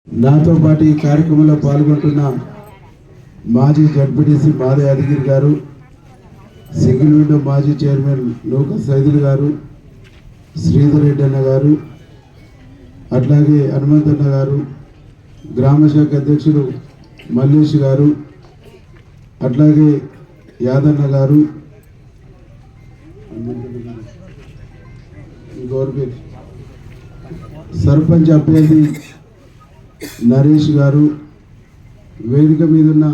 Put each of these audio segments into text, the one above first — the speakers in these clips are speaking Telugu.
నాతో పాటు ఈ కార్యక్రమంలో పాల్గొంటున్న మాజీ జడ్పీటీసీ మాదే యాదగిరి గారు, సింగిల్ విండో మాజీ చైర్మన్ నూక సైదులు గారు, శ్రీధర్ రెడ్డి అన్న గారు, అట్లాగే హనుమంతన్న గారు, గ్రామ శాఖ అధ్యక్షుడు మల్లేష్ గారు, అట్లాగే యాదన్న గారు, సర్పంచ్ అభ్యర్థి నరేష్ గారు, వేదిక మీద ఉన్న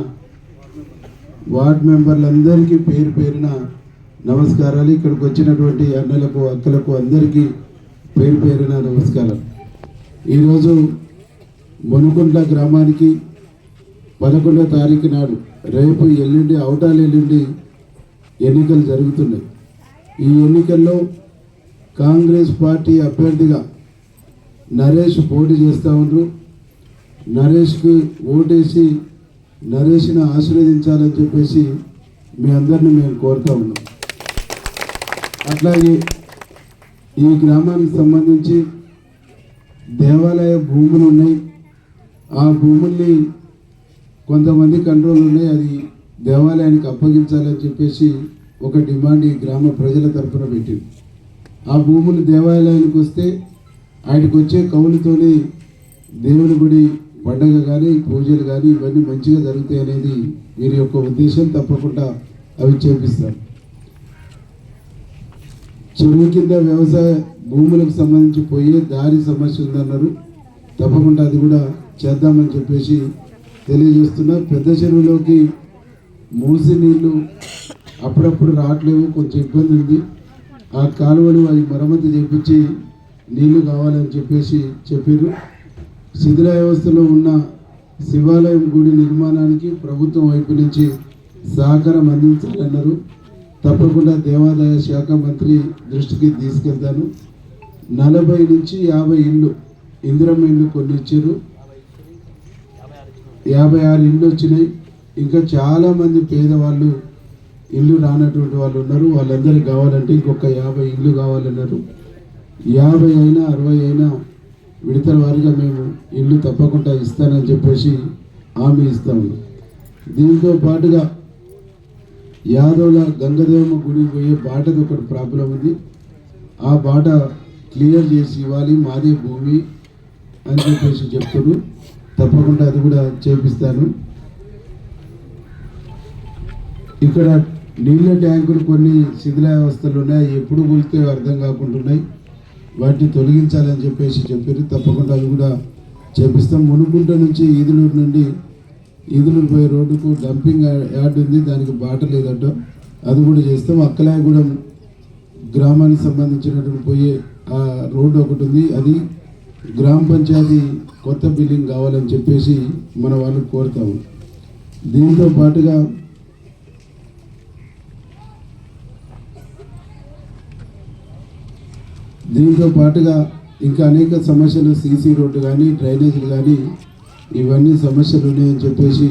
వార్డ్ మెంబర్లందరికీ పేరు పేరున నమస్కారాలు. ఇక్కడికి వచ్చినటువంటి అన్నలకు అక్కలకు అందరికీ పేరు పేరున నమస్కారం. ఈరోజు మునుకుంట్ల గ్రామానికి 11వ తారీఖు నాడు రేపు ఎల్లుండి అవటాలు ఎల్లుండి ఎన్నికలు జరుగుతున్నాయి. ఈ ఎన్నికల్లో కాంగ్రెస్ పార్టీ అభ్యర్థిగా నరేష్ పోటీ చేస్తూ ఉన్నారు. నరేష్కి ఓటేసి నరేష్ని ఆశీర్వదించాలని చెప్పేసి మీ అందరిని మేము కోరుతా ఉన్నాం. అట్లాగే ఈ గ్రామానికి సంబంధించి దేవాలయ భూములు ఉన్నాయి. ఆ భూముల్ని కొంతమంది కంట్రోల్ ఉన్నాయి, అది దేవాలయానికి అప్పగించాలని చెప్పేసి ఒక డిమాండ్ ఈ గ్రామ ప్రజల తరఫున పెట్టింది. ఆ భూములు దేవాలయానికి వస్తే ఆయనకు వచ్చే కౌలుతోనే దేవుని గుడి పండగ కానీ పూజలు కానీ ఇవన్నీ మంచిగా జరుగుతాయి అనేది వీరి యొక్క ఉద్దేశం. తప్పకుండా అవి చేపిస్తారు. చెరువు కింద వ్యవసాయ భూములకు సంబంధించి పోయే దారి సమస్య ఉందన్నారు. తప్పకుండా అది కూడా చేద్దామని చెప్పేసి తెలియజేస్తున్నా. పెద్ద చెరువులోకి మూసి నీళ్లు అప్పుడప్పుడు రావట్లేవు, కొంచెం ఇబ్బంది ఉంది. ఆ కాలువలు అవి మరమ్మతు చేపించి నీళ్లు కావాలని చెప్పేసి చెప్పారు. శిథిల వ్యవస్థలో ఉన్న శివాలయం గుడి నిర్మాణానికి ప్రభుత్వం వైపు నుంచి సహకారం అందించాలన్నారు. తప్పకుండా దేవాదాయ శాఖ మంత్రి దృష్టికి తీసుకెళ్తాను. 40 నుంచి 50 ఇళ్ళు ఇందిరమ్మ ఇళ్ళు కొన్ని ఇచ్చారు, 56 ఇళ్ళు వచ్చినాయి. ఇంకా చాలామంది పేదవాళ్ళు ఇల్లు రానటువంటి వాళ్ళు ఉన్నారు. వాళ్ళందరికీ కావాలంటే ఇంకొక 50 ఇళ్ళు కావాలన్నారు. 50 అయినా 60 అయినా విడతల వారిగా మేము ఇల్లు తప్పకుండా ఇస్తానని చెప్పేసి హామీ ఇస్తాము. దీంతో పాటుగా యాదవుల గంగదేవమ్మ గుడి పోయే బాటది ఒకటి ప్రాబ్లం ఉంది. ఆ బాట క్లియర్ చేసి ఇవ్వాలి, మాదే భూమి అని చెప్పేసి చెప్తారు. తప్పకుండా అది కూడా చేపిస్తాను. ఇక్కడ నీళ్ళ ట్యాంకులు కొన్ని శిథిలావస్థలు ఉన్నాయి, ఎప్పుడు కూలితే అర్థం కాకుంటున్నాయి. వాటిని తొలగించాలని చెప్పేసి చెప్పారు. తప్పకుండా అవి కూడా చేపిస్తాం. మునుగుంట నుంచి ఈదులూరు నుండి ఈదులూరు పోయే రోడ్డుకు డంపింగ్ యార్డ్ ఉంది, దానికి బాట లేదట, అది కూడా చేస్తాం. అక్కలాయగూడెం గ్రామానికి సంబంధించినటువంటి పోయే ఆ రోడ్డు ఒకటి ఉంది, అది గ్రామ పంచాయతీ కొత్త బిల్డింగ్ కావాలని చెప్పేసి మన వాళ్ళు కోరుతాము. దీంతో పాటుగా ఇంకా అనేక సమస్యలు, సీసీ రోడ్డు కానీ డ్రైనేజీలు కానీ ఇవన్నీ సమస్యలు ఉన్నాయని చెప్పేసి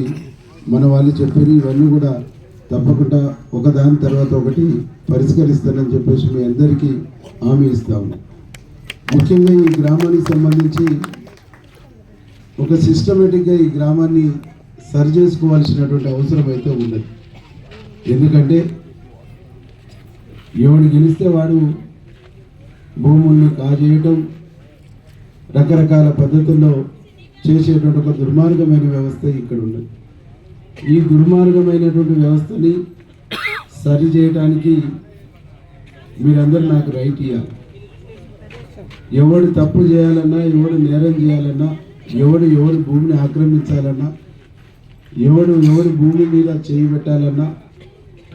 మన వాళ్ళు చెప్పారు. ఇవన్నీ కూడా తప్పకుండా ఒకదాని తర్వాత ఒకటి పరిష్కరిస్తానని చెప్పేసి మీ అందరికీ హామీ ఇస్తాము. ముఖ్యంగా ఈ గ్రామానికి సంబంధించి ఒక సిస్టమేటిక్గా ఈ గ్రామాన్ని సరి చేసుకోవాల్సినటువంటి అవసరం అయితే ఉన్నది. ఎందుకంటే ఎవడు గెలిస్తే వాడు భూముల్ని కాజేయటం, రకరకాల పద్ధతుల్లో చేసేటువంటి ఒక దుర్మార్గమైన వ్యవస్థ ఇక్కడ ఉన్నది. ఈ దుర్మార్గమైనటువంటి వ్యవస్థని సరి చేయడానికి మీరందరూ నాకు రైట్ ఇవ్వాలి. ఎవడు తప్పు చేయాలన్నా, ఎవడు నేరం చేయాలన్నా, ఎవడు భూమిని ఆక్రమించాలన్నా, ఎవడు భూమి మీద చేయి పెట్టాలన్నా,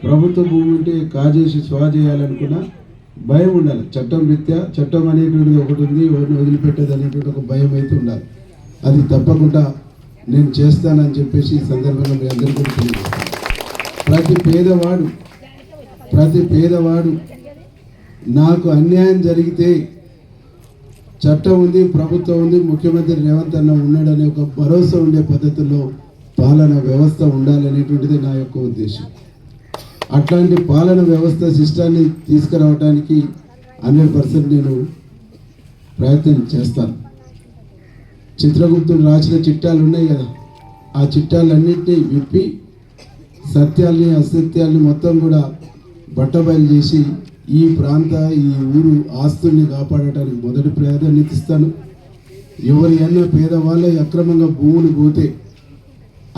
ప్రభుత్వ భూమి ఉంటే కాజేసి స్వా చేయాలనుకున్నా భయం ఉండాలి. చట్టం రీత్యా చట్టం అనేటువంటిది ఒకటి ఉంది, ఎవరిని వదిలిపెట్టేది అనేటువంటి ఒక భయం అయితే ఉండాలి. అది తప్పకుండా నేను చేస్తానని చెప్పేసి ఈ సందర్భంగా మీ అందరికీ కూడా తెలియజేస్తాను. ప్రతి పేదవాడు నాకు అన్యాయం జరిగితే చట్టం ఉంది, ప్రభుత్వం ఉంది, ముఖ్యమంత్రి రేవంత్ అన్న ఉన్నాడనే ఒక భరోసా ఉండే పద్ధతుల్లో పాలన వ్యవస్థ ఉండాలనేటువంటిది నా యొక్క ఉద్దేశం. అట్లాంటి పాలన వ్యవస్థ సిస్టాన్ని తీసుకురావడానికి 100% నేను ప్రయత్నం చేస్తాను. చిత్రగుప్తుడు రాసిన చిట్టాలు ఉన్నాయి కదా, ఆ చిట్టాలన్నింటినీ విప్పి సత్యాల్ని అసత్యాల్ని మొత్తం కూడా బట్టబయలు చేసి ఈ ప్రాంత ఈ ఊరు ఆస్తుల్ని కాపాడటానికి మొదటి ప్రాధాన్యత ఇస్తాను. ఎవరి అన్న పేదవాళ్ళ అక్రమంగా భూములు పోతే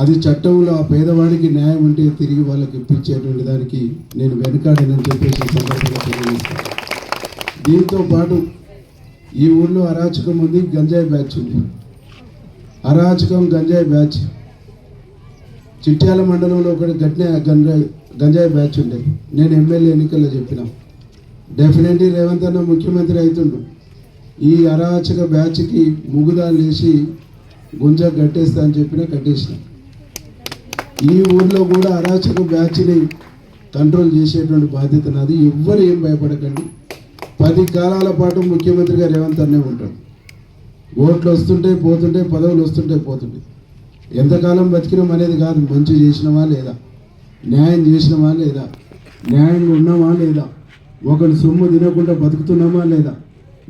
అది చట్టంలో ఆ పేదవాడికి న్యాయం ఉంటే తిరిగి వాళ్ళకి ఇప్పించేటువంటి దానికి నేను వెనకాడనని చెప్పేసి సందర్భంగా తెలియజేస్తాను. దీంతో పాటు ఈ ఊళ్ళో అరాచకం ఉంది, గంజాయి బ్యాచ్ ఉంది. అరాచకం గంజాయి బ్యాచ్ చిట్యాల మండలంలో ఒకటి గంజాయి బ్యాచ్ ఉండేది. నేను ఎమ్మెల్యే ఎన్నికల్లో చెప్పిన డెఫినెట్లీ రేవంత్ అన్న ముఖ్యమంత్రి అవుతుండు, ఈ అరాచక బ్యాచ్కి ముగుదాలు వేసి గుంజ కట్టేస్తా అని చెప్పిన కట్టేసిన. ఈ ఊర్లో కూడా అరాచక బ్యాచ్ని కంట్రోల్ చేసేటువంటి బాధ్యత నాది. ఎవ్వరు ఏం భయపడకండి. 10 కాలాల పాటు ముఖ్యమంత్రిగా రేవంత్ అన్నే ఉంటాడు. ఓట్లు వస్తుంటే పోతుంటే, పదవులు వస్తుంటే పోతుంటే, ఎంతకాలం బతికినాం అనేది కాదు, మంచి చేసినామా లేదా, న్యాయం చేసినామా లేదా, న్యాయంగా ఉన్నామా లేదా, ఒకరి సొమ్ము తినకుండా బతుకుతున్నామా లేదా,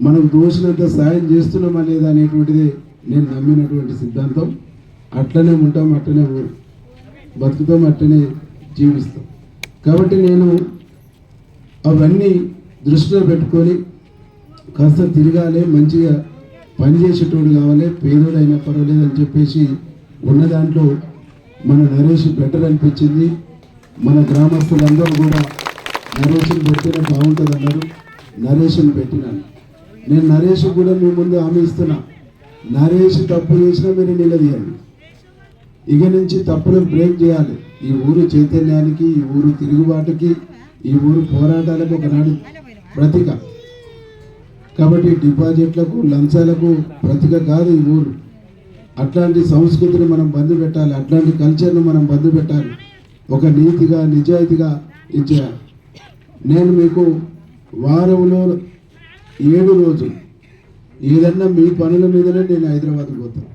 మనకు దోషినంత సాయం చేస్తున్నామా లేదా అనేటువంటిది నేను నమ్మినటువంటి సిద్ధాంతం. అట్లనే ఉంటాం, అట్లనే బతుకుతాం, అట్లనే జీవిస్తాం. కాబట్టి నేను అవన్నీ దృష్టిలో పెట్టుకొని కాస్త తిరగాలి, మంచిగా పనిచేసేటోడు కావాలి, పేదోడైనా పర్వాలేదు అని చెప్పేసి ఉన్న దాంట్లో మన నరేష్ బెటర్ అనిపించింది. మన గ్రామస్తులందరూ కూడా నరేష్ని పెట్టినా బాగుంటుంది అన్నారు. నరేష్ని పెట్టినాను. నేను నరేష్ కూడా మీ ముందు హామీ ఇస్తున్నా, నరేష్ తప్పు చేసినా మీరు నిలదీయాలి. ఇక నుంచి తప్పులను బ్రేక్ చేయాలి. ఈ ఊరు చైతన్యానికి, ఈ ఊరు తిరుగుబాటుకి, ఈ ఊరు పోరాటాలకు ఒకనాడు ప్రతీక. కాబట్టి డిపాజిట్లకు, లంచాలకు ప్రతీక కాదు ఈ ఊరు. అట్లాంటి సంస్కృతిని మనం బంద్ పెట్టాలి, అట్లాంటి కల్చర్ను మనం బంద్ పెట్టాలి. ఒక నీతిగా, నిజాయితీగా ఇచ్చేయాలి. నేను మీకు వారంలో 7 రోజులు ఏదన్నా మీ పనుల మీదనే నేను హైదరాబాద్కి పోతాను.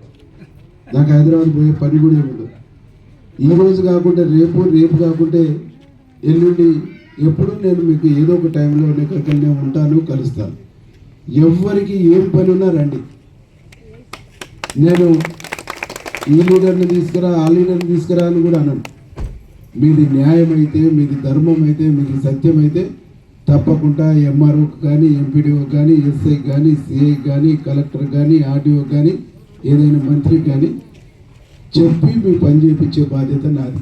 నాకు హైదరాబాద్ పోయే పని కూడా ఏముండదు. ఈరోజు కాకుంటే రేపు, రేపు కాకుంటే ఎల్లుండి, ఎప్పుడు నేను మీకు ఏదో ఒక టైంలో ఎక్కడికైనా ఉంటాను, కలుస్తాను. ఎవరికి ఏం పని ఉన్నా రండి. నేను ఈ లీడర్ని తీసుకురా, ఆ లీడర్ని తీసుకురా అని కూడా అనను. మీది న్యాయం అయితే, మీది ధర్మం అయితే, మీది సత్యం అయితే తప్పకుండా ఎంఆర్ఓకి కానీ, ఎంపీడీఓ కానీ, ఎస్ఐ కానీ, సిఐ కానీ, కలెక్టర్ కానీ, ఆర్డీఓ కానీ, ఏదైనా మంత్రికి కానీ చెప్పి మీ పని చేయించే బాధ్యత నాది.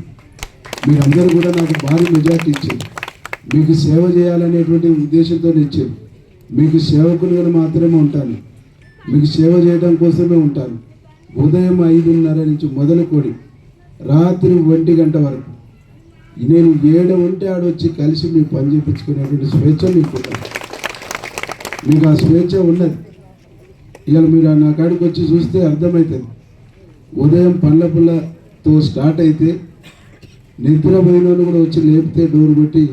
మీరందరూ కూడా నాకు భారీ మెజార్టీ ఇచ్చారు. మీకు సేవ చేయాలనేటువంటి ఉద్దేశంతో ఇచ్చారు. మీకు సేవకులుగా మాత్రమే ఉంటాను, మీకు సేవ చేయడం కోసమే ఉంటాను. ఉదయం 5:30 నుంచి మొదలుకొని రాత్రి 1 గంట వరకు నేను ఏడ ఉంటే ఆడొచ్చి కలిసి మీ పని చేయించుకునేటువంటి స్వేచ్ఛ మీకు ఉంటుంది. మీకు ఆ స్వేచ్ఛ ఉన్నది. ఇవాళ మీరు నా కాడికి వచ్చి చూస్తే అర్థమవుతుంది. ఉదయం పండ్ల పుల్లతో స్టార్ట్ అయితే నిద్రపోయినోళ్ళు కూడా వచ్చి లేపితే డోర్ కొట్టి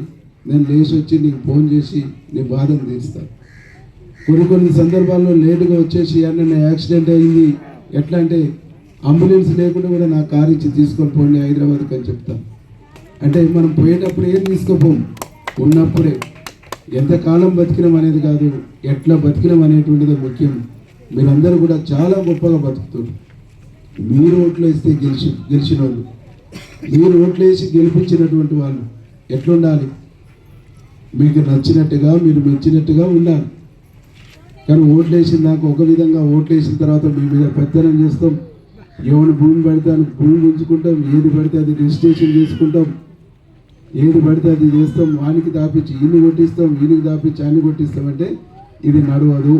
నేను లేచి వచ్చి నీకు ఫోన్ చేసి నీ బాధను తీరుస్తాను. కొన్ని సందర్భాల్లో లేటుగా వచ్చేసి అన్న యాక్సిడెంట్ అయింది, ఎట్లా అంటే అంబులెన్స్ లేకుండా కూడా నా కారు ఇచ్చి తీసుకొని పోండి హైదరాబాద్కి అని చెప్తాను. అంటే మనం పోయేటప్పుడు ఏం తీసుకోపోం, ఉన్నప్పుడే ఎంతకాలం బతికినాం అనేది కాదు, ఎట్లా బతికినాం అనేటువంటిది ముఖ్యం. మీరందరూ కూడా చాలా గొప్పగా బతుకుతారు. మీరు ఓట్లు వేస్తే గెలిచిన వాళ్ళు, మీరు ఓట్లు వేసి గెలిపించినటువంటి వాళ్ళు ఎట్లుండాలి, మీకు నచ్చినట్టుగా, మీరు మెచ్చినట్టుగా ఉండాలి. కానీ ఓట్లు వేసిన దాకా ఒక విధంగా, ఓట్లు వేసిన తర్వాత మీ మీద పెత్తనం చేస్తాం, ఎవరి భూమి పడితే అని భూమి ఉంచుకుంటాం, ఏది పడితే అది రిజిస్ట్రేషన్ చేసుకుంటాం, ఏది పడితే అది చేస్తాం, వానికి దాపించి ఇన్ని కొట్టిస్తాం, వీనికి దాపించి అన్ని కొట్టిస్తామంటే ఇది నడవదు,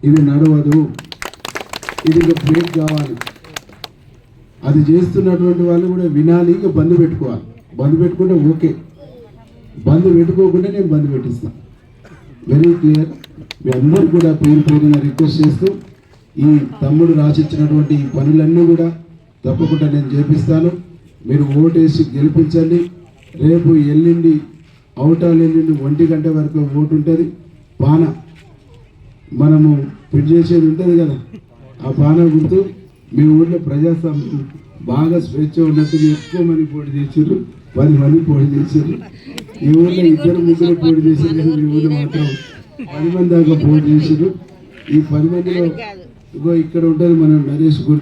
ఇది నడవదు. ఇది ఇంకా బ్రేక్ కావాలి. అది చేస్తున్నటువంటి వాళ్ళు కూడా వినాలి. ఇక బంద్ పెట్టుకోవాలి. బంద్ పెట్టుకుంటే ఓకే, బంద్ పెట్టుకోకుండా నేను బంద్ పెట్టిస్తాను. Very clear. మీ అందరూ కూడా పేరు పేరున రిక్వెస్ట్ చేస్తూ ఈ తమ్ముడు రాసిచ్చినటువంటి ఈ పనులన్నీ కూడా తప్పకుండా నేను చేపిస్తాను. మీరు ఓటేసి గెలిపించండి. రేపు ఎల్లుండి అవుటాలు ఎల్లుండి 1 గంట వరకు ఓటు ఉంటుంది. పాన మనము ఫిట్ చేసేది ఉంటుంది కదా, ఆ పాన గుర్తు మీ ఊళ్ళో ప్రజాస్వామ్యం బాగా స్వేచ్ఛ ఉన్నట్టుగా ఎక్కువ మంది పోటీ చేశారు, 10 మంది పోటీ చేశారు. ఈ ఊళ్ళో 2-3 పోటీ చేశారు, కానీ మీ ఊళ్ళో మాత్రం 10 మంది దాకా పోటీ చేశారు. ఈ 10 మందిలో ఇగో ఇక్కడ ఉంటుంది మనం నరేష్ గుర్తు